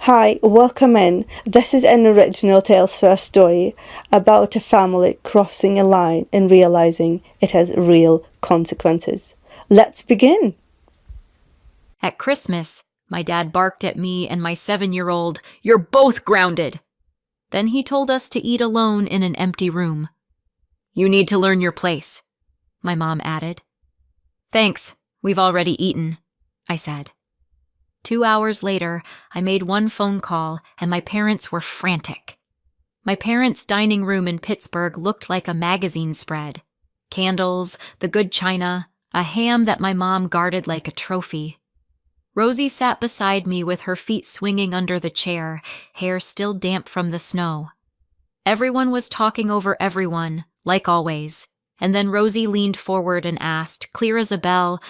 Hi, welcome in. This is an original Tales First story about a family crossing a line and realizing it has real consequences. Let's begin. At Christmas, my dad barked at me and my 7-year-old, "You're both grounded!" Then he told us to eat alone in an empty room. "You need to learn your place," my mom added. "Thanks, we've already eaten," I said. 2 hours later, I made one phone call and my parents were frantic. My parents' dining room in Pittsburgh looked like a magazine spread. Candles, the good china, a ham that my mom guarded like a trophy. Rosie sat beside me with her feet swinging under the chair, hair still damp from the snow. Everyone was talking over everyone, like always, and then Rosie leaned forward and asked, clear as a bell,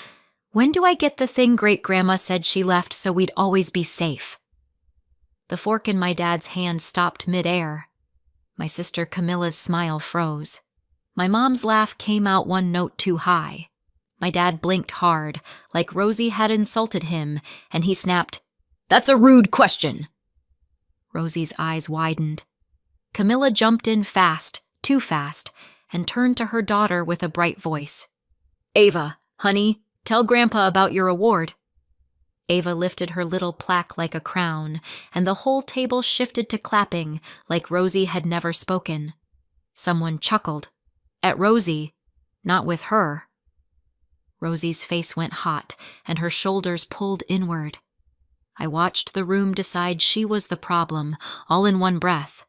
"When do I get the thing Great-Grandma said she left so we'd always be safe?" The fork in my dad's hand stopped midair. My sister Camilla's smile froze. My mom's laugh came out one note too high. My dad blinked hard, like Rosie had insulted him, and he snapped, "That's a rude question." Rosie's eyes widened. Camilla jumped in fast, too fast, and turned to her daughter with a bright voice. "Ava, honey, tell Grandpa about your award." Ava lifted her little plaque like a crown, and the whole table shifted to clapping like Rosie had never spoken. Someone chuckled. At Rosie, not with her. Rosie's face went hot, and her shoulders pulled inward. I watched the room decide she was the problem, all in one breath.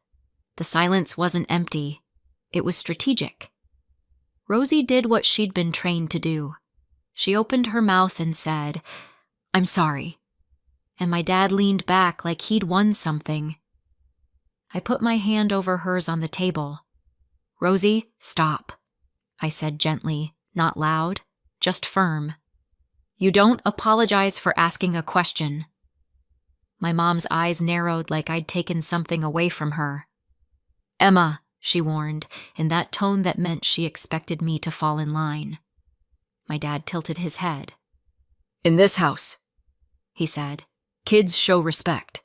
The silence wasn't empty. It was strategic. Rosie did what she'd been trained to do. She opened her mouth and said, "I'm sorry." And my dad leaned back like he'd won something. I put my hand over hers on the table. "Rosie, stop," I said gently, not loud. Just firm. "You don't apologize for asking a question." My mom's eyes narrowed like I'd taken something away from her. "Emma," she warned, in that tone that meant she expected me to fall in line. My dad tilted his head. "In this house," he said, "kids show respect."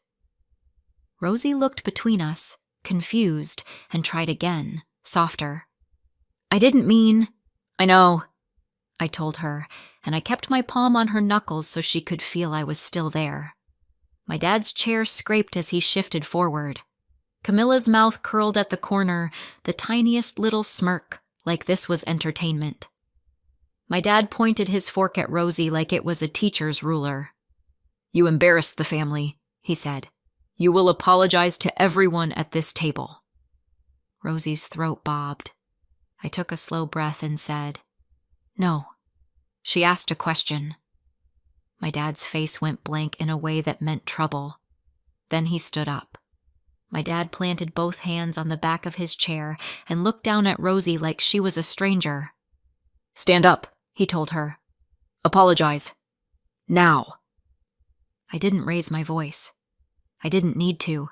Rosie looked between us, confused, and tried again, softer. "I didn't mean—" "I know," I told her, and I kept my palm on her knuckles so she could feel I was still there. My dad's chair scraped as he shifted forward. Camilla's mouth curled at the corner, the tiniest little smirk, like this was entertainment. My dad pointed his fork at Rosie like it was a teacher's ruler. "You embarrassed the family," he said. "You will apologize to everyone at this table." Rosie's throat bobbed. I took a slow breath and said, "No." She asked a question. My dad's face went blank in a way that meant trouble. Then he stood up. My dad planted both hands on the back of his chair and looked down at Rosie like she was a stranger. "Stand up," he told her. "Apologize. Now." I didn't raise my voice. I didn't need to.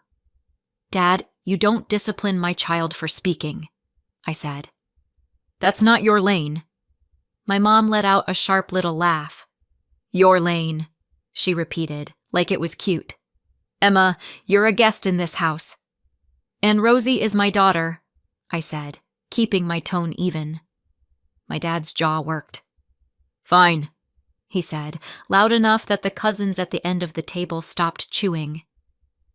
"Dad, you don't discipline my child for speaking," I said. "That's not your lane." My mom let out a sharp little laugh. "Your lane," she repeated, like it was cute. "Emma, you're a guest in this house." "And Rosie is my daughter," I said, keeping my tone even. My dad's jaw worked. "Fine," he said, loud enough that the cousins at the end of the table stopped chewing.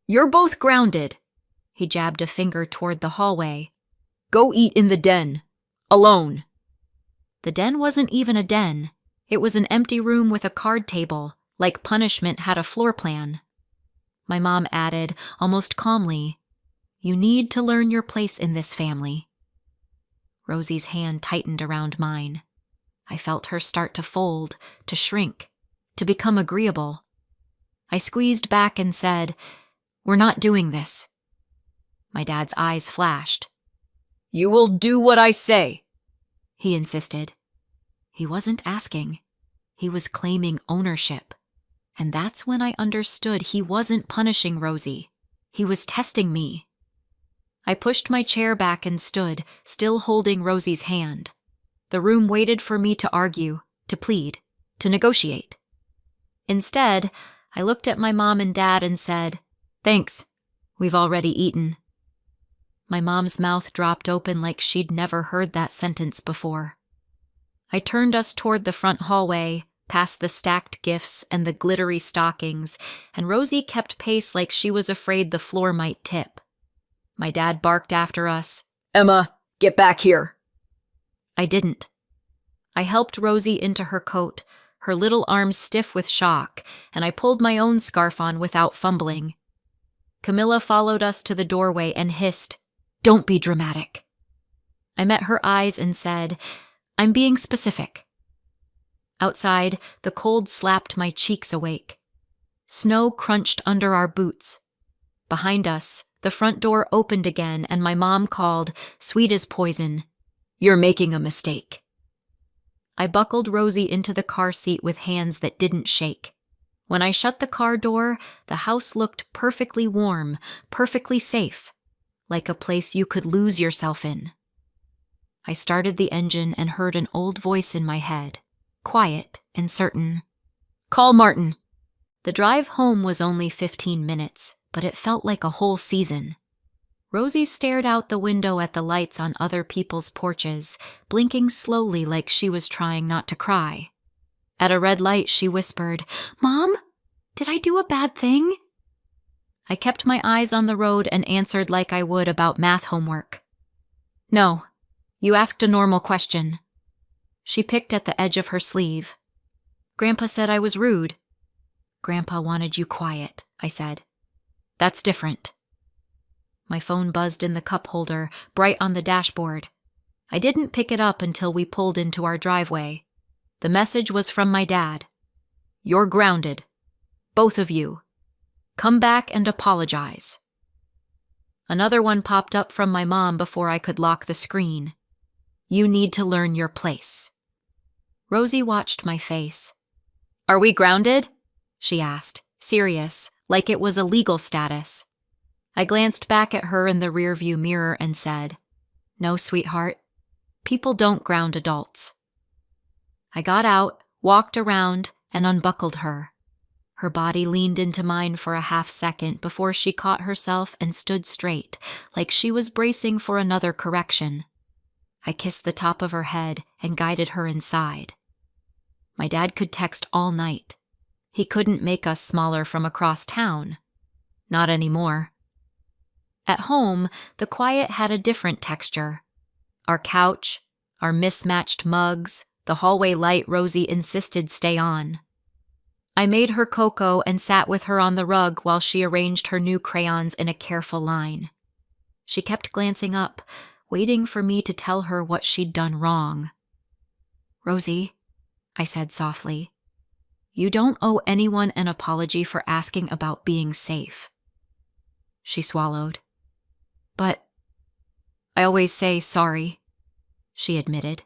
"You're both grounded." He jabbed a finger toward the hallway. "Go eat in the den. Alone." The den wasn't even a den. It was an empty room with a card table, like punishment had a floor plan. My mom added, almost calmly, "You need to learn your place in this family." Rosie's hand tightened around mine. I felt her start to fold, to shrink, to become agreeable. I squeezed back and said, "We're not doing this." My dad's eyes flashed. "You will do what I say," he insisted. He wasn't asking. He was claiming ownership. And that's when I understood he wasn't punishing Rosie. He was testing me. I pushed my chair back and stood, still holding Rosie's hand. The room waited for me to argue, to plead, to negotiate. Instead, I looked at my mom and dad and said, Thanks. We've already eaten. My mom's mouth dropped open like she'd never heard that sentence before. I turned us toward the front hallway, past the stacked gifts and the glittery stockings, and Rosie kept pace like she was afraid the floor might tip. My dad barked after us, "Emma, get back here!" I didn't. I helped Rosie into her coat, her little arms stiff with shock, and I pulled my own scarf on without fumbling. Camilla followed us to the doorway and hissed, "Don't be dramatic." I met her eyes and said, "I'm being specific." Outside, the cold slapped my cheeks awake. Snow crunched under our boots. Behind us, the front door opened again and my mom called, sweet as poison, "You're making a mistake." I buckled Rosie into the car seat with hands that didn't shake. When I shut the car door, the house looked perfectly warm, perfectly safe, like a place you could lose yourself in. I started the engine and heard an old voice in my head, quiet and certain. "Call Martin." The drive home was only 15 minutes, but it felt like a whole season. Rosie stared out the window at the lights on other people's porches, blinking slowly like she was trying not to cry. At a red light, she whispered, "Mom, did I do a bad thing?" I kept my eyes on the road and answered like I would about math homework. "No, you asked a normal question." She picked at the edge of her sleeve. "Grandpa said I was rude." "Grandpa wanted you quiet," I said. "That's different." My phone buzzed in the cup holder, bright on the dashboard. I didn't pick it up until we pulled into our driveway. The message was from my dad. "You're grounded. Both of you. Come back and apologize." Another one popped up from my mom before I could lock the screen. "You need to learn your place." Rosie watched my face. "Are we grounded?" she asked, serious, like it was a legal status. I glanced back at her in the rearview mirror and said, "No, sweetheart. People don't ground adults." I got out, walked around, and unbuckled her. Her body leaned into mine for a half second before she caught herself and stood straight, like she was bracing for another correction. I kissed the top of her head and guided her inside. My dad could text all night. He couldn't make us smaller from across town. Not anymore. At home, the quiet had a different texture. Our couch, our mismatched mugs, the hallway light Rosie insisted stay on. I made her cocoa and sat with her on the rug while she arranged her new crayons in a careful line. She kept glancing up, waiting for me to tell her what she'd done wrong. "Rosie," I said softly, "you don't owe anyone an apology for asking about being safe." She swallowed. "But I always say sorry," she admitted.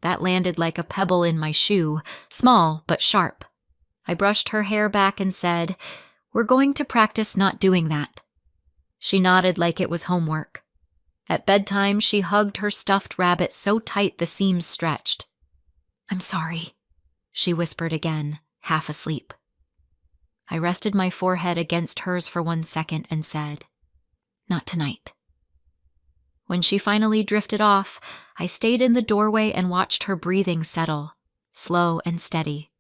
That landed like a pebble in my shoe, small but sharp. I brushed her hair back and said, "We're going to practice not doing that." She nodded like it was homework. At bedtime, she hugged her stuffed rabbit so tight the seams stretched. "I'm sorry," she whispered again, half asleep. I rested my forehead against hers for 1 second and said, "Not tonight." When she finally drifted off, I stayed in the doorway and watched her breathing settle, slow and steady.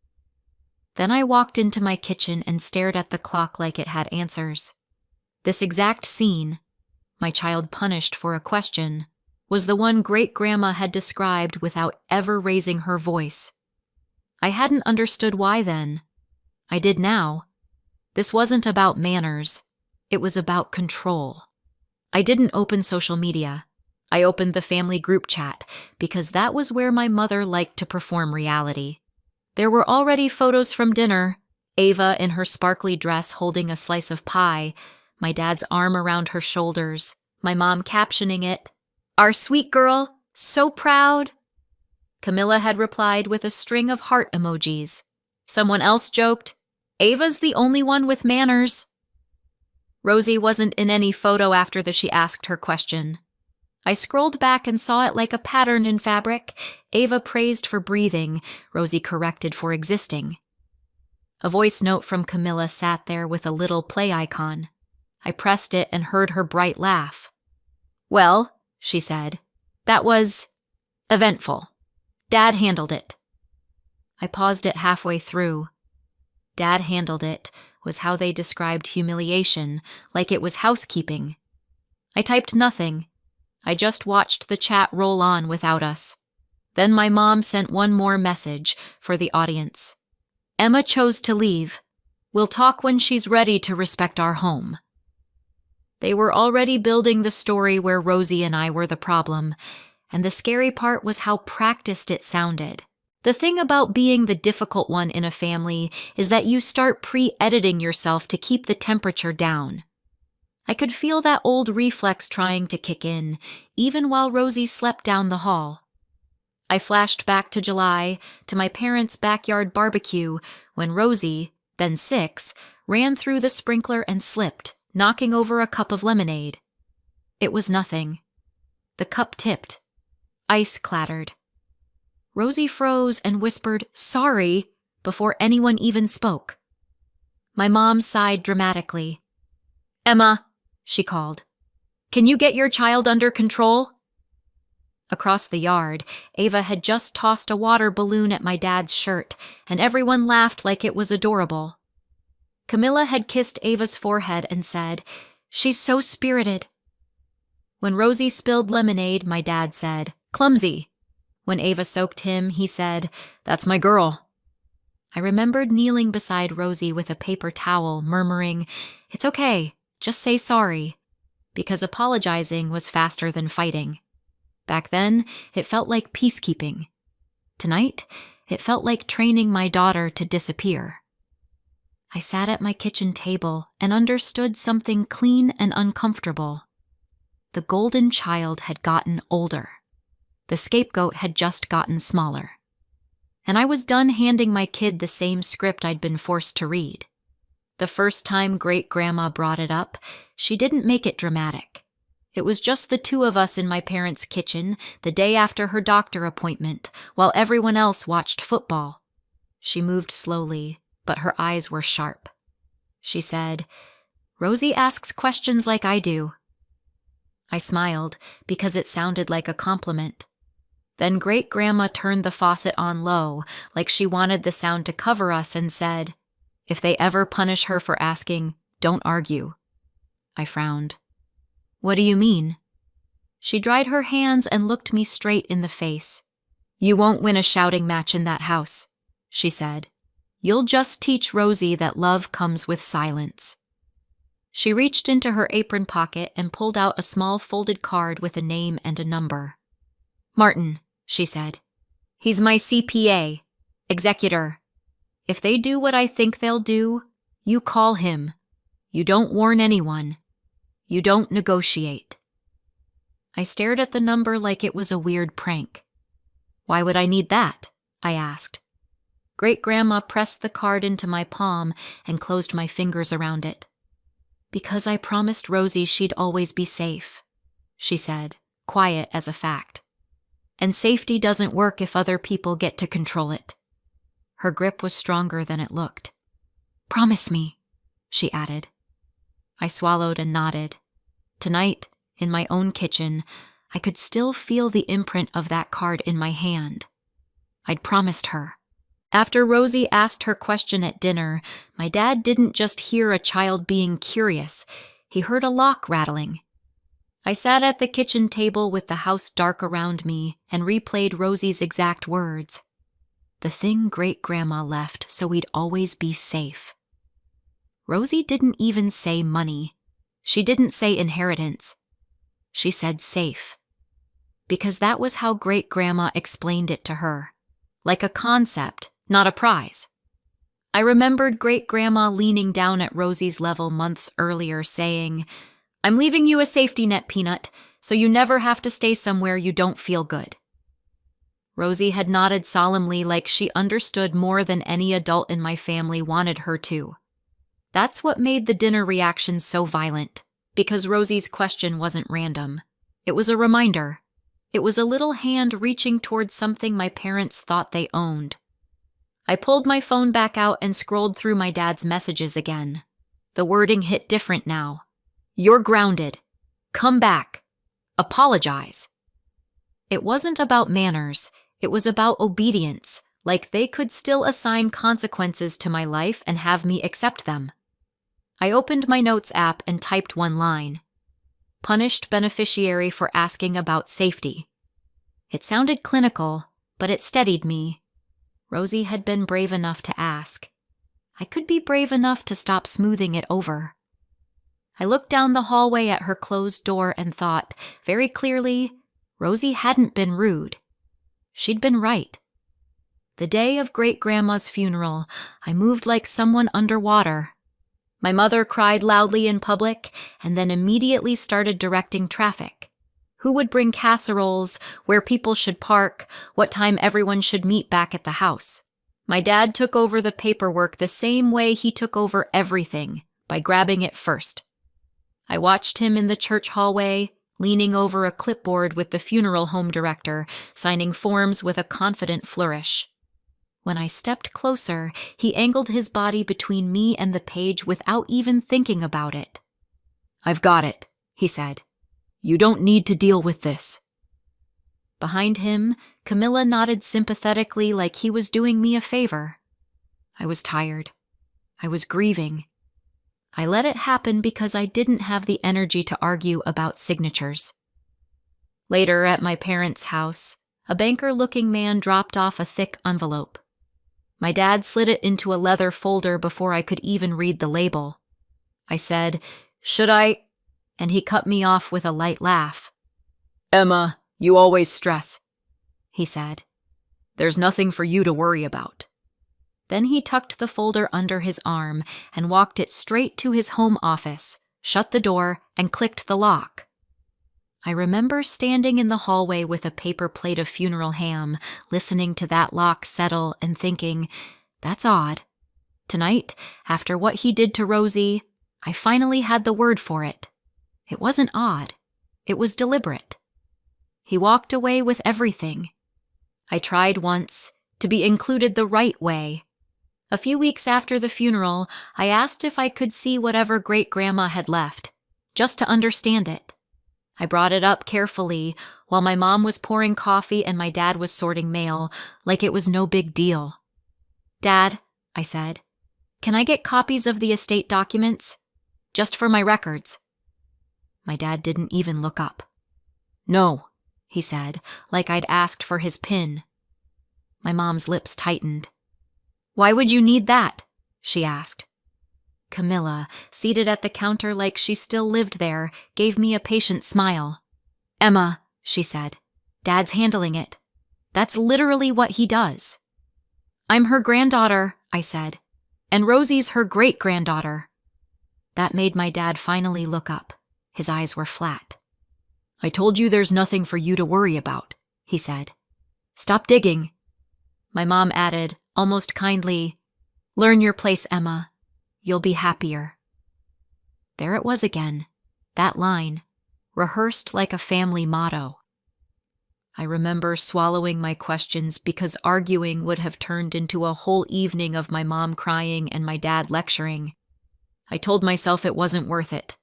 Then I walked into my kitchen and stared at the clock like it had answers. This exact scene, my child punished for a question, was the one great-grandma had described without ever raising her voice. I hadn't understood why then. I did now. This wasn't about manners. It was about control. I didn't open social media. I opened the family group chat because that was where my mother liked to perform reality. There were already photos from dinner, Ava in her sparkly dress holding a slice of pie, my dad's arm around her shoulders, my mom captioning it, "Our sweet girl, so proud." Camilla had replied with a string of heart emojis. Someone else joked, "Ava's the only one with manners." Rosie wasn't in any photo after she asked her question. I scrolled back and saw it like a pattern in fabric. Ava praised for breathing, Rosie corrected for existing. A voice note from Camilla sat there with a little play icon. I pressed it and heard her bright laugh. "Well," she said, "that was eventful. Dad handled it." I paused it halfway through. Dad handled it was how they described humiliation, like it was housekeeping. I typed nothing. I just watched the chat roll on without us. Then my mom sent one more message for the audience. "Emma chose to leave. We'll talk when she's ready to respect our home." They were already building the story where Rosie and I were the problem, and the scary part was how practiced it sounded. The thing about being the difficult one in a family is that you start pre-editing yourself to keep the temperature down. I could feel that old reflex trying to kick in, even while Rosie slept down the hall. I flashed back to July, to my parents' backyard barbecue, when Rosie, then 6, ran through the sprinkler and slipped, knocking over a cup of lemonade. It was nothing. The cup tipped. Ice clattered. Rosie froze and whispered, "Sorry," before anyone even spoke. My mom sighed dramatically. "Emma," she called, "can you get your child under control?" Across the yard, Ava had just tossed a water balloon at my dad's shirt, and everyone laughed like it was adorable. Camilla had kissed Ava's forehead and said, "She's so spirited." When Rosie spilled lemonade, my dad said, "Clumsy." When Ava soaked him, he said, "That's my girl." I remembered kneeling beside Rosie with a paper towel, murmuring, "It's okay, just say sorry," because apologizing was faster than fighting. Back then, it felt like peacekeeping. Tonight, it felt like training my daughter to disappear. I sat at my kitchen table and understood something clean and uncomfortable. The golden child had gotten older. The scapegoat had just gotten smaller. And I was done handing my kid the same script I'd been forced to read. The first time Great-Grandma brought it up, she didn't make it dramatic. It was just the two of us in my parents' kitchen the day after her doctor appointment, while everyone else watched football. She moved slowly, but her eyes were sharp. She said, "Rosie asks questions like I do." I smiled because it sounded like a compliment. Then Great-Grandma turned the faucet on low, like she wanted the sound to cover us, and said, "If they ever punish her for asking, don't argue." I frowned. "What do you mean?" She dried her hands and looked me straight in the face. "You won't win a shouting match in that house," she said. "You'll just teach Rosie that love comes with silence." She reached into her apron pocket and pulled out a small folded card with a name and a number. "Martin," she said. "He's my CPA, executor. If they do what I think they'll do, you call him. You don't warn anyone. You don't negotiate." I stared at the number like it was a weird prank. "Why would I need that?" I asked. Great-Grandma pressed the card into my palm and closed my fingers around it. "Because I promised Rosie she'd always be safe," she said, quiet as a fact. "And safety doesn't work if other people get to control it." Her grip was stronger than it looked. "Promise me," she added. I swallowed and nodded. Tonight, in my own kitchen, I could still feel the imprint of that card in my hand. I'd promised her. After Rosie asked her question at dinner, my dad didn't just hear a child being curious, he heard a lock rattling. I sat at the kitchen table with the house dark around me and replayed Rosie's exact words. The thing Great-Grandma left so we'd always be safe. Rosie didn't even say money. She didn't say inheritance. She said safe. Because that was how Great-Grandma explained it to her. Like a concept, not a prize. I remembered Great-Grandma leaning down at Rosie's level months earlier saying, "I'm leaving you a safety net, Peanut, so you never have to stay somewhere you don't feel good." Rosie had nodded solemnly like she understood more than any adult in my family wanted her to. That's what made the dinner reaction so violent, because Rosie's question wasn't random. It was a reminder. It was a little hand reaching towards something my parents thought they owned. I pulled my phone back out and scrolled through my dad's messages again. The wording hit different now. You're grounded. Come back. Apologize. It wasn't about manners. It was about obedience, like they could still assign consequences to my life and have me accept them. I opened my notes app and typed one line. Punished beneficiary for asking about safety. It sounded clinical, but it steadied me. Rosie had been brave enough to ask. I could be brave enough to stop smoothing it over. I looked down the hallway at her closed door and thought, very clearly, Rosie hadn't been rude. She'd been right. The day of great-grandma's funeral, I moved like someone underwater. My mother cried loudly in public and then immediately started directing traffic. Who would bring casseroles, where people should park, what time everyone should meet back at the house. My dad took over the paperwork the same way he took over everything, by grabbing it first. I watched him in the church hallway, leaning over a clipboard with the funeral home director, signing forms with a confident flourish. When I stepped closer, he angled his body between me and the page without even thinking about it. "I've got it," he said. "You don't need to deal with this." Behind him, Camilla nodded sympathetically like he was doing me a favor. I was tired. I was grieving. I let it happen because I didn't have the energy to argue about signatures. Later, at my parents' house, a banker-looking man dropped off a thick envelope. My dad slid it into a leather folder before I could even read the label. I said, "Should I?" And he cut me off with a light laugh. "Emma, you always stress," he said. "There's nothing for you to worry about." Then he tucked the folder under his arm and walked it straight to his home office, shut the door, and clicked the lock. I remember standing in the hallway with a paper plate of funeral ham, listening to that lock settle and thinking, that's odd. Tonight, after what he did to Rosie, I finally had the word for it. It wasn't odd. It was deliberate. He walked away with everything. I tried once to be included the right way. A few weeks after the funeral, I asked if I could see whatever great-grandma had left, just to understand it. I brought it up carefully while my mom was pouring coffee and my dad was sorting mail, like it was no big deal. "Dad," I said, "can I get copies of the estate documents? Just for my records." My dad didn't even look up. "No," he said, like I'd asked for his PIN. My mom's lips tightened. "Why would you need that?" she asked. Camilla, seated at the counter like she still lived there, gave me a patient smile. "Emma," she said, "Dad's handling it. That's literally what he does." "I'm her granddaughter," I said, "and Rosie's her great-granddaughter." That made my dad finally look up. His eyes were flat. "I told you there's nothing for you to worry about," he said. "Stop digging." My mom added, almost kindly, "Learn your place, Emma. You'll be happier." There it was again, that line, rehearsed like a family motto. I remember swallowing my questions because arguing would have turned into a whole evening of my mom crying and my dad lecturing. I told myself it wasn't worth it.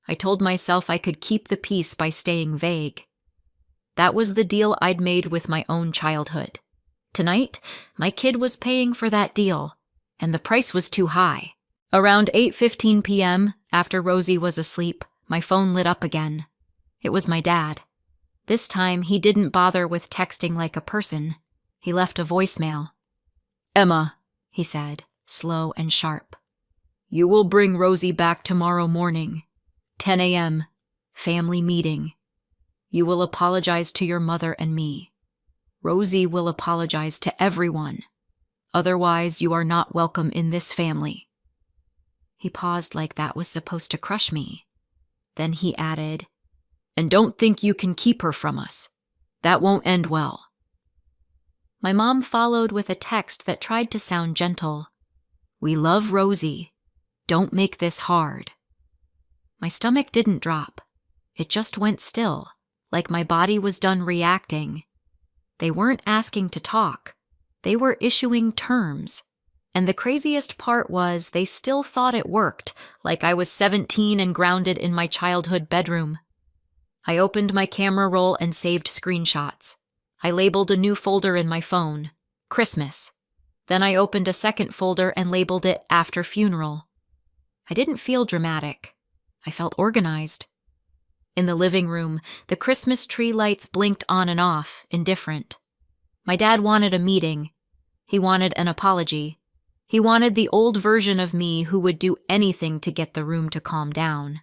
I told myself I could keep the peace by staying vague. That was the deal I'd made with my own childhood. Tonight, my kid was paying for that deal, and the price was too high. Around 8:15 p.m., after Rosie was asleep, my phone lit up again. It was my dad. This time, he didn't bother with texting like a person. He left a voicemail. "Emma," he said, slow and sharp. "You will bring Rosie back tomorrow morning. 10 a.m., family meeting. You will apologize to your mother and me. Rosie will apologize to everyone. Otherwise, you are not welcome in this family." He paused like that was supposed to crush me. Then he added, "And don't think you can keep her from us. That won't end well." My mom followed with a text that tried to sound gentle. "We love Rosie. Don't make this hard." My stomach didn't drop. It just went still, like my body was done reacting. They weren't asking to talk. They were issuing terms. And the craziest part was they still thought it worked, like I was 17 and grounded in my childhood bedroom. I opened my camera roll and saved screenshots. I labeled a new folder in my phone, Christmas. Then I opened a second folder and labeled it After Funeral. I didn't feel dramatic. I felt organized. In the living room, the Christmas tree lights blinked on and off, indifferent. My dad wanted a meeting. He wanted an apology. He wanted the old version of me who would do anything to get the room to calm down.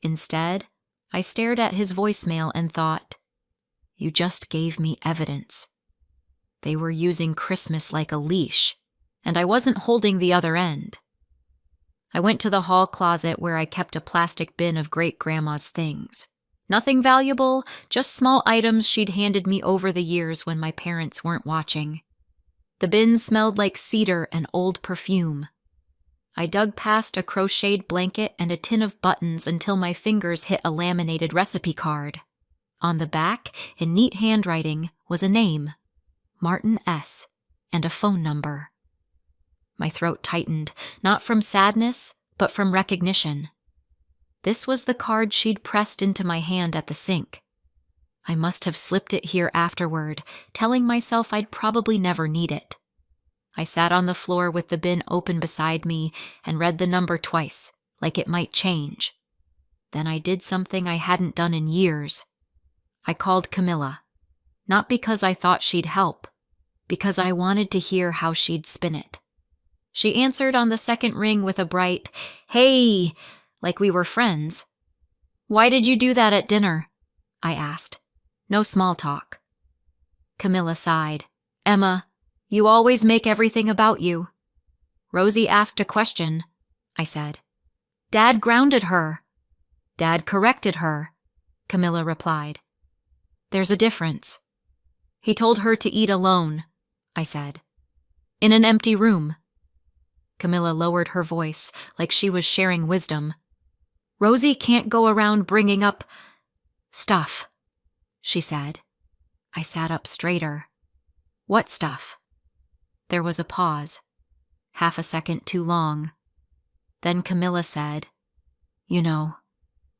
Instead, I stared at his voicemail and thought, "You just gave me evidence." They were using Christmas like a leash, and I wasn't holding the other end. I went to the hall closet where I kept a plastic bin of great-grandma's things. Nothing valuable, just small items she'd handed me over the years when my parents weren't watching. The bin smelled like cedar and old perfume. I dug past a crocheted blanket and a tin of buttons until my fingers hit a laminated recipe card. On the back, in neat handwriting, was a name, Martin S., and a phone number. My throat tightened, not from sadness, but from recognition. This was the card she'd pressed into my hand at the sink. I must have slipped it here afterward, telling myself I'd probably never need it. I sat on the floor with the bin open beside me and read the number twice, like it might change. Then I did something I hadn't done in years. I called Camilla, not because I thought she'd help, because I wanted to hear how she'd spin it. She answered on the second ring with a bright, "Hey," like we were friends. "Why did you do that at dinner?" I asked. No small talk. Camilla sighed. "Emma, you always make everything about you." "Rosie asked a question," I said. "Dad grounded her." "Dad corrected her," Camilla replied. "There's a difference." "He told her to eat alone," I said. "In an empty room." Camilla lowered her voice like she was sharing wisdom. "Rosie can't go around bringing up stuff," she said. I sat up straighter. "What stuff?" There was a pause, half a second too long. Then Camilla said, "You know,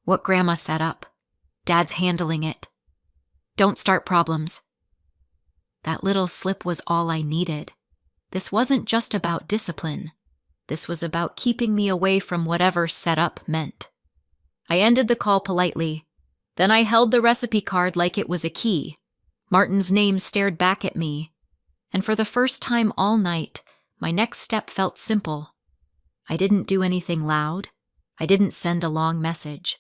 what Grandma set up. Dad's handling it. Don't start problems." That little slip was all I needed. This wasn't just about discipline. This was about keeping me away from whatever set up meant. I ended the call politely. Then I held the recipe card like it was a key. Martin's name stared back at me. And for the first time all night, my next step felt simple. I didn't do anything loud. I didn't send a long message.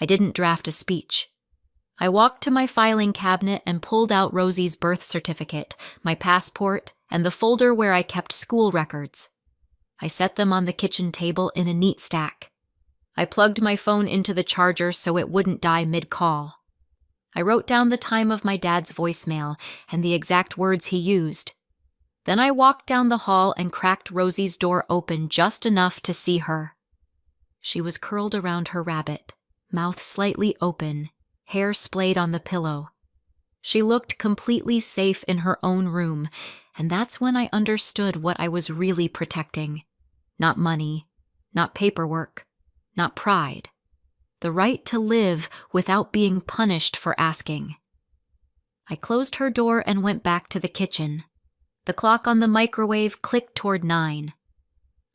I didn't draft a speech. I walked to my filing cabinet and pulled out Rosie's birth certificate, my passport, and the folder where I kept school records. I set them on the kitchen table in a neat stack. I plugged my phone into the charger so it wouldn't die mid-call. I wrote down the time of my dad's voicemail and the exact words he used. Then I walked down the hall and cracked Rosie's door open just enough to see her. She was curled around her rabbit, mouth slightly open, hair splayed on the pillow. She looked completely safe in her own room, and that's when I understood what I was really protecting. Not money, not paperwork, not pride. The right to live without being punished for asking. I closed her door and went back to the kitchen. The clock on the microwave clicked toward 9.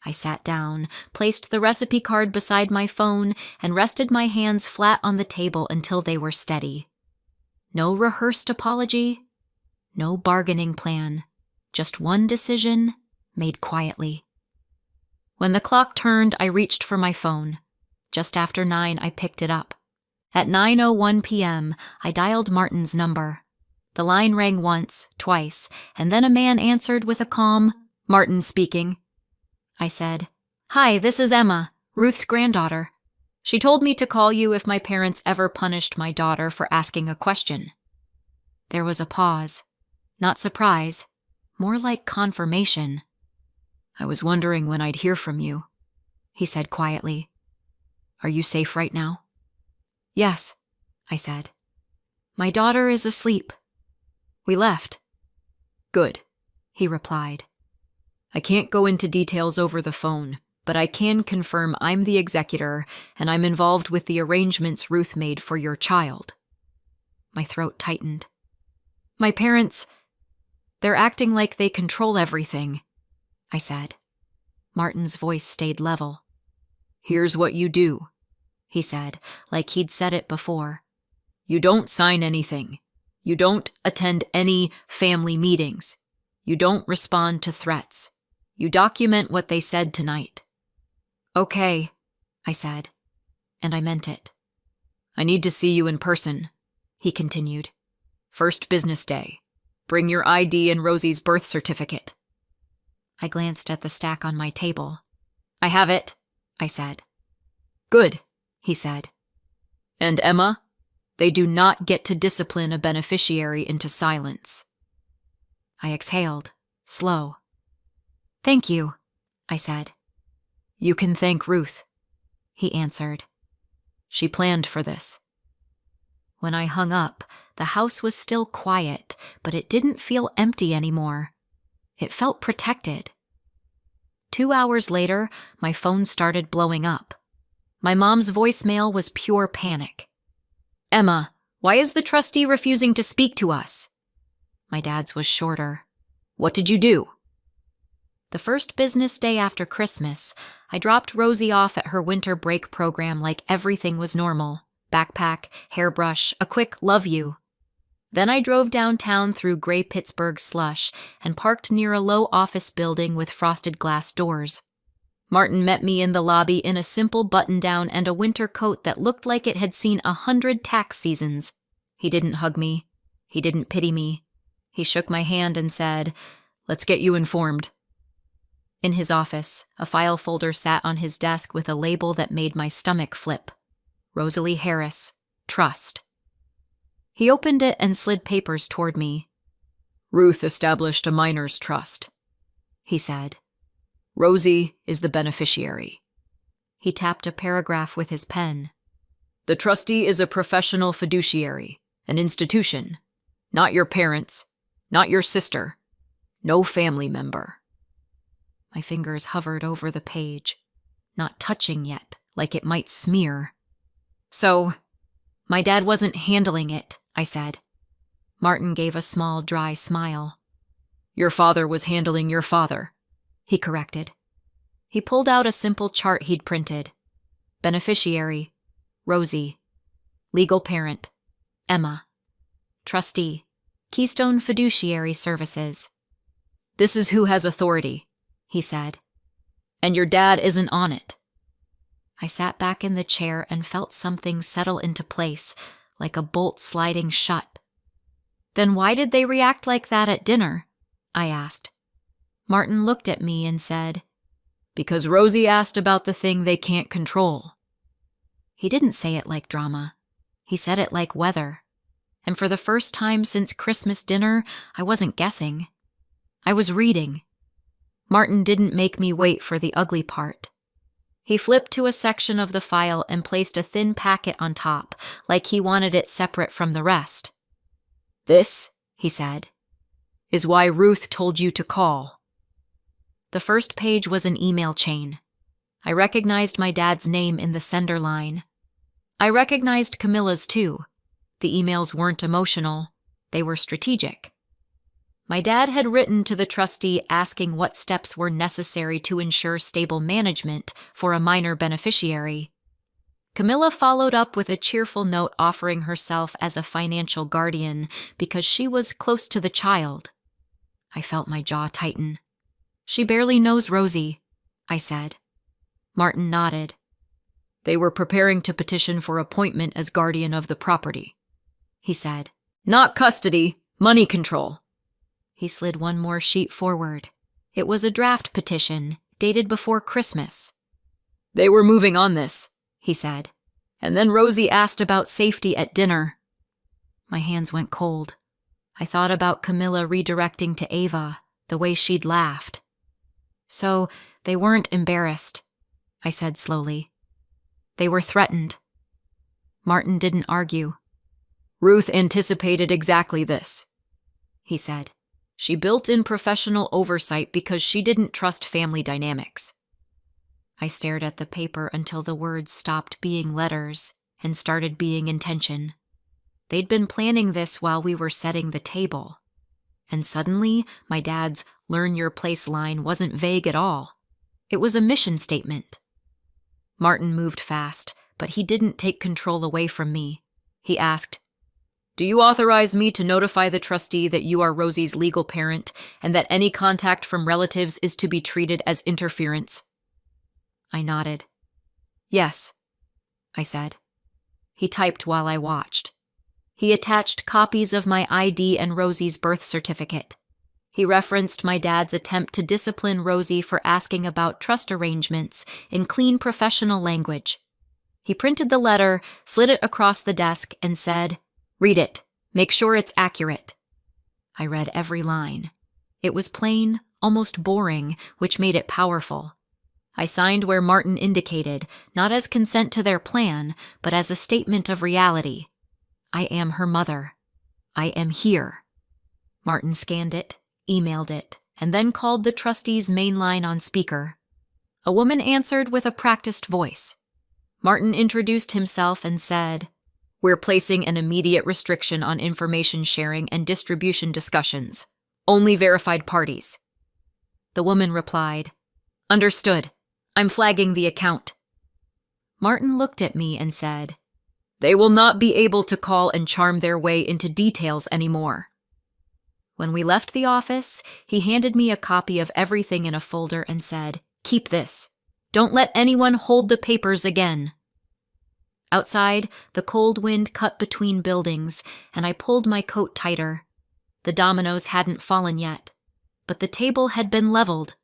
I sat down, placed the recipe card beside my phone, and rested my hands flat on the table until they were steady. No rehearsed apology, no bargaining plan, just one decision made quietly. When the clock turned, I reached for my phone. Just after 9, I picked it up. At 9:01 p.m., I dialed Martin's number. The line rang once, twice, and then a man answered with a calm, "Martin speaking." I said, "Hi, this is Emma, Ruth's granddaughter. She told me to call you if my parents ever punished my daughter for asking a question." There was a pause. Not surprise, more like confirmation. "I was wondering when I'd hear from you," he said quietly. "Are you safe right now?" "Yes," I said. "My daughter is asleep. We left." "Good," he replied. I can't go into details over the phone, but I can confirm I'm the executor and I'm involved with the arrangements Ruth made for your child. My throat tightened. My parents, they're acting like they control everything, I said. Martin's voice stayed level. Here's what you do, he said, like he'd said it before. You don't sign anything. You don't attend any family meetings. You don't respond to threats. You document what they said tonight. Okay, I said, and I meant it. I need to see you in person, he continued. First business day. Bring your ID and Rosie's birth certificate. I glanced at the stack on my table. I have it, I said. Good, he said. And Emma, they do not get to discipline a beneficiary into silence. I exhaled, slow. Thank you, I said. You can thank Ruth, he answered. She planned for this. When I hung up, the house was still quiet, but it didn't feel empty anymore. It felt protected. 2 hours later, my phone started blowing up. My mom's voicemail was pure panic. Emma, why is the trustee refusing to speak to us? My dad's was shorter. What did you do? The first business day after Christmas, I dropped Rosie off at her winter break program like everything was normal. Backpack, hairbrush, a quick love you. Then I drove downtown through gray Pittsburgh slush and parked near a low office building with frosted glass doors. Martin met me in the lobby in a simple button-down and a winter coat that looked like it had seen 100 tax seasons. He didn't hug me. He didn't pity me. He shook my hand and said, "Let's get you informed." In his office, a file folder sat on his desk with a label that made my stomach flip. Rosalie Harris, Trust. He opened it and slid papers toward me. Ruth established a minors' trust, he said. Rosie is the beneficiary. He tapped a paragraph with his pen. The trustee is a professional fiduciary, an institution. Not your parents, not your sister, no family member. My fingers hovered over the page, not touching yet, like it might smear. So, my dad wasn't handling it, I said. Martin gave a small, dry smile. Your father was handling your father, he corrected. He pulled out a simple chart he'd printed. Beneficiary, Rosie. Legal parent, Emma. Trustee, Keystone Fiduciary Services. This is who has authority, he said. And your dad isn't on it. I sat back in the chair and felt something settle into place, like a bolt sliding shut. Then why did they react like that at dinner? I asked. Martin looked at me and said, Because Rosie asked about the thing they can't control. He didn't say it like drama. He said it like weather. And for the first time since Christmas dinner, I wasn't guessing. I was reading. Martin didn't make me wait for the ugly part. He flipped to a section of the file and placed a thin packet on top, like he wanted it separate from the rest. This, he said, is why Ruth told you to call. The first page was an email chain. I recognized my dad's name in the sender line. I recognized Camilla's too. The emails weren't emotional. They were strategic. My dad had written to the trustee asking what steps were necessary to ensure stable management for a minor beneficiary. Camilla followed up with a cheerful note offering herself as a financial guardian because she was close to the child. I felt my jaw tighten. She barely knows Rosie, I said. Martin nodded. They were preparing to petition for appointment as guardian of the property, he said. Not custody, money control. He slid one more sheet forward. It was a draft petition, dated before Christmas. They were moving on this, he said. And then Rosie asked about safety at dinner. My hands went cold. I thought about Camilla redirecting to Ava, the way she'd laughed. So they weren't embarrassed, I said slowly. They were threatened. Martin didn't argue. Ruth anticipated exactly this, he said. She built in professional oversight because she didn't trust family dynamics. I stared at the paper until the words stopped being letters and started being intention. They'd been planning this while we were setting the table. And suddenly, my dad's "learn your place" line wasn't vague at all. It was a mission statement. Martin moved fast, but he didn't take control away from me. He asked, "Do you authorize me to notify the trustee that you are Rosie's legal parent and that any contact from relatives is to be treated as interference?" I nodded. "Yes," I said. He typed while I watched. He attached copies of my ID and Rosie's birth certificate. He referenced my dad's attempt to discipline Rosie for asking about trust arrangements in clean professional language. He printed the letter, slid it across the desk, and said, "Read it. Make sure it's accurate." I read every line. It was plain, almost boring, which made it powerful. I signed where Martin indicated, not as consent to their plan, but as a statement of reality. I am her mother. I am here. Martin scanned it, emailed it, and then called the trustee's main line on speaker. A woman answered with a practiced voice. Martin introduced himself and said, "We're placing an immediate restriction on information sharing and distribution discussions. Only verified parties." The woman replied, "Understood. I'm flagging the account." Martin looked at me and said, "They will not be able to call and charm their way into details anymore." When we left the office, he handed me a copy of everything in a folder and said, "Keep this. Don't let anyone hold the papers again." Outside, the cold wind cut between buildings, and I pulled my coat tighter. The dominoes hadn't fallen yet, but the table had been leveled.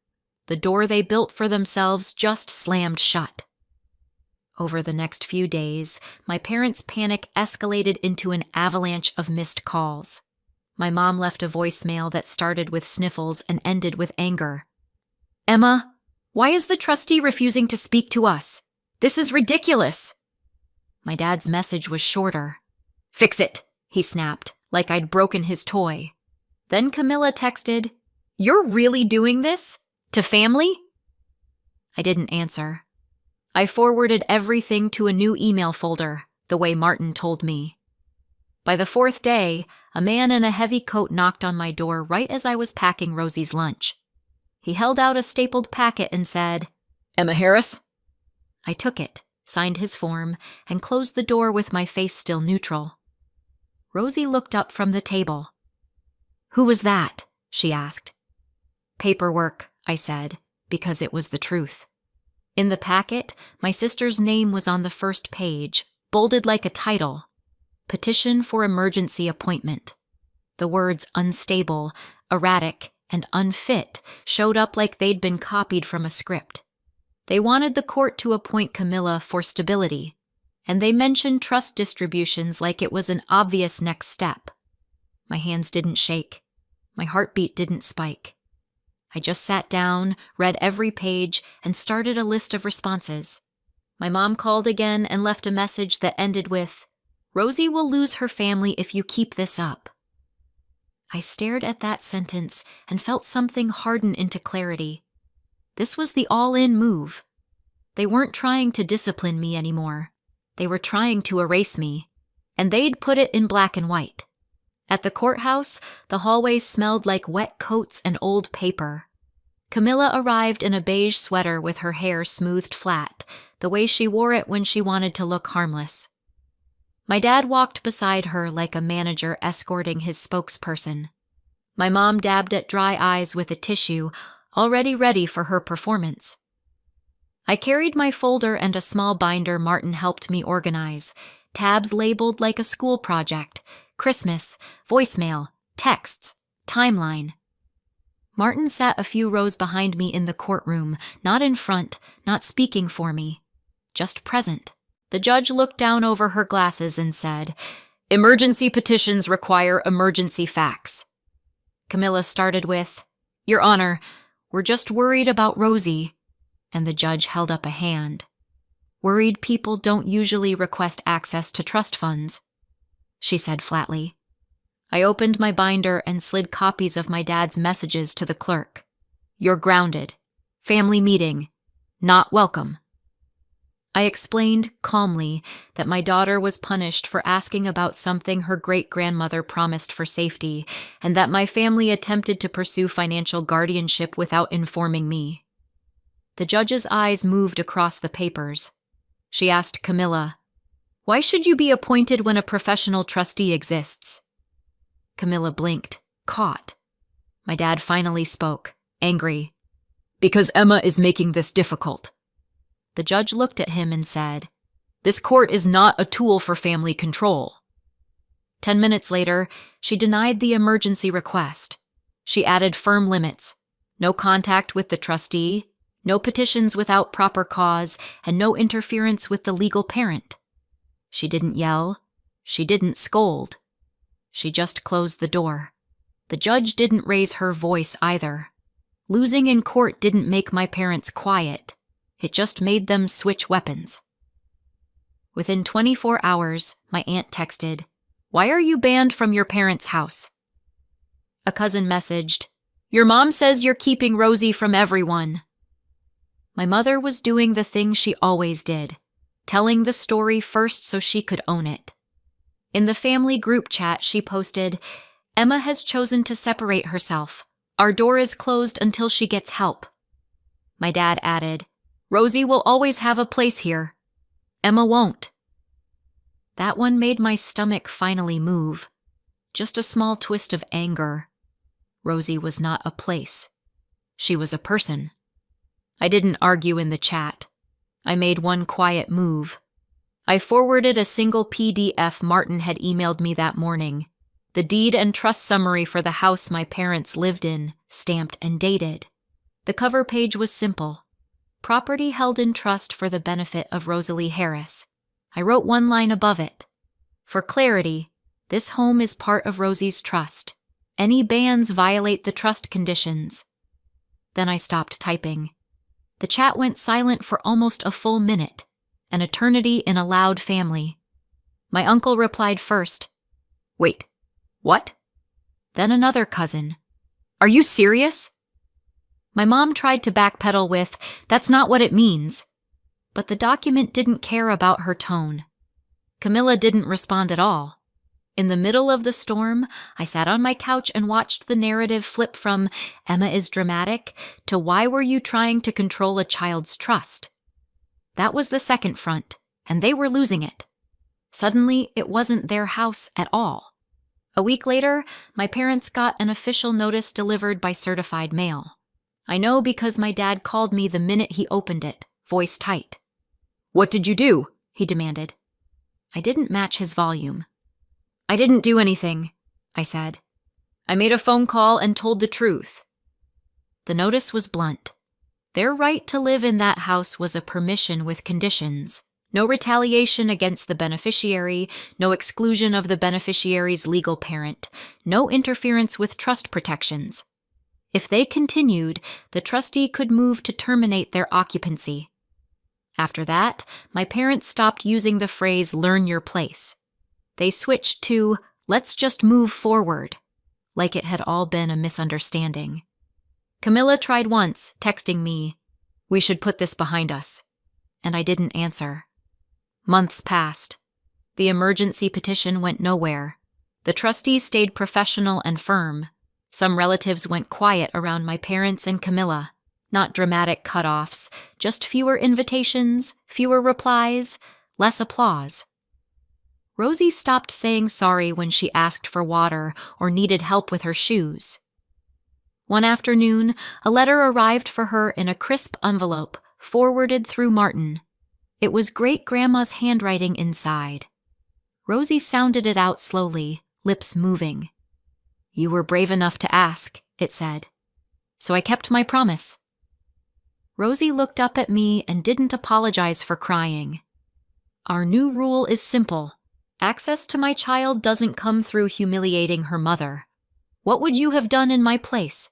The door they built for themselves just slammed shut. Over the next few days, my parents' panic escalated into an avalanche of missed calls. My mom left a voicemail that started with sniffles and ended with anger. "Emma, why is the trustee refusing to speak to us? This is ridiculous." My dad's message was shorter. "Fix it," he snapped, like I'd broken his toy. Then Camilla texted, "You're really doing this? To family?" I didn't answer. I forwarded everything to a new email folder, the way Martin told me. By the fourth day, a man in a heavy coat knocked on my door right as I was packing Rosie's lunch. He held out a stapled packet and said, "Emma Harris?" I took it, signed his form, and closed the door with my face still neutral. Rosie looked up from the table. "Who was that?" she asked. "Paperwork," I said, because it was the truth. In the packet, my sister's name was on the first page, bolded like a title. Petition for emergency appointment. The words unstable, erratic, and unfit showed up like they'd been copied from a script. They wanted the court to appoint Camilla for stability, and they mentioned trust distributions like it was an obvious next step. My hands didn't shake. My heartbeat didn't spike. I just sat down, read every page, and started a list of responses. My mom called again and left a message that ended with, "Rosie will lose her family if you keep this up." I stared at that sentence and felt something harden into clarity. This was the all-in move. They weren't trying to discipline me anymore. They were trying to erase me, and they'd put it in black and white. At the courthouse, the hallways smelled like wet coats and old paper. Camilla arrived in a beige sweater with her hair smoothed flat, the way she wore it when she wanted to look harmless. My dad walked beside her like a manager escorting his spokesperson. My mom dabbed at dry eyes with a tissue, already ready for her performance. I carried my folder and a small binder Martin helped me organize, tabs labeled like a school project, Christmas, voicemail, texts, timeline. Martin sat a few rows behind me in the courtroom, not in front, not speaking for me, just present. The judge looked down over her glasses and said, "Emergency petitions require emergency facts." Camilla started with, "Your Honor, we're just worried about Rosie," and the judge held up a hand. "Worried people don't usually request access to trust funds," she said flatly. I opened my binder and slid copies of my dad's messages to the clerk. "You're grounded. Family meeting. Not welcome." I explained calmly that my daughter was punished for asking about something her great-grandmother promised for safety, and that my family attempted to pursue financial guardianship without informing me. The judge's eyes moved across the papers. She asked Camilla, "Why should you be appointed when a professional trustee exists?" Camilla blinked, caught. My dad finally spoke, angry. "Because Emma is making this difficult." The judge looked at him and said, "This court is not a tool for family control." 10 minutes later, she denied the emergency request. She added firm limits: no contact with the trustee, no petitions without proper cause, and no interference with the legal parent. She didn't yell. She didn't scold. She just closed the door. The judge didn't raise her voice either. Losing in court didn't make my parents quiet. It just made them switch weapons. Within 24 hours, my aunt texted, "Why are you banned from your parents' house?" A cousin messaged, "Your mom says you're keeping Rosie from everyone." My mother was doing the thing she always did, telling the story first so she could own it. In the family group chat, she posted, "Emma has chosen to separate herself. Our door is closed until she gets help." My dad added, "Rosie will always have a place here. Emma won't." That one made my stomach finally move. Just a small twist of anger. Rosie was not a place. She was a person. I didn't argue in the chat. I made one quiet move. I forwarded a single PDF Martin had emailed me that morning. The deed and trust summary for the house my parents lived in, stamped and dated. The cover page was simple. Property held in trust for the benefit of Rosalie Harris. I wrote one line above it. For clarity, this home is part of Rosie's trust. Any bans violate the trust conditions. Then I stopped typing. The chat went silent for almost a full minute, an eternity in a loud family. My uncle replied first. "Wait, what?" Then another cousin. "Are you serious?" My mom tried to backpedal with, "That's not what it means." But the document didn't care about her tone. Camilla didn't respond at all. In the middle of the storm, I sat on my couch and watched the narrative flip from "Emma is dramatic" to "Why were you trying to control a child's trust?" That was the second front, and they were losing it. Suddenly, it wasn't their house at all. A week later, my parents got an official notice delivered by certified mail. I know because my dad called me the minute he opened it, voice tight. "What did you do?" he demanded. I didn't match his volume. "I didn't do anything," I said. "I made a phone call and told the truth." The notice was blunt. Their right to live in that house was a permission with conditions. No retaliation against the beneficiary, no exclusion of the beneficiary's legal parent, no interference with trust protections. If they continued, the trustee could move to terminate their occupancy. After that, my parents stopped using the phrase "learn your place." They switched to "let's just move forward," like it had all been a misunderstanding. Camilla tried once, texting me, "We should put this behind us," and I didn't answer. Months passed. The emergency petition went nowhere. The trustee stayed professional and firm. Some relatives went quiet around my parents and Camilla. Not dramatic cutoffs, just fewer invitations, fewer replies, less applause. Rosie stopped saying sorry when she asked for water or needed help with her shoes. One afternoon, a letter arrived for her in a crisp envelope, forwarded through Martin. It was great-grandma's handwriting inside. Rosie sounded it out slowly, lips moving. "You were brave enough to ask," it said. "So I kept my promise." Rosie looked up at me and didn't apologize for crying. "Our new rule is simple. Access to my child doesn't come through humiliating her mother. What would you have done in my place?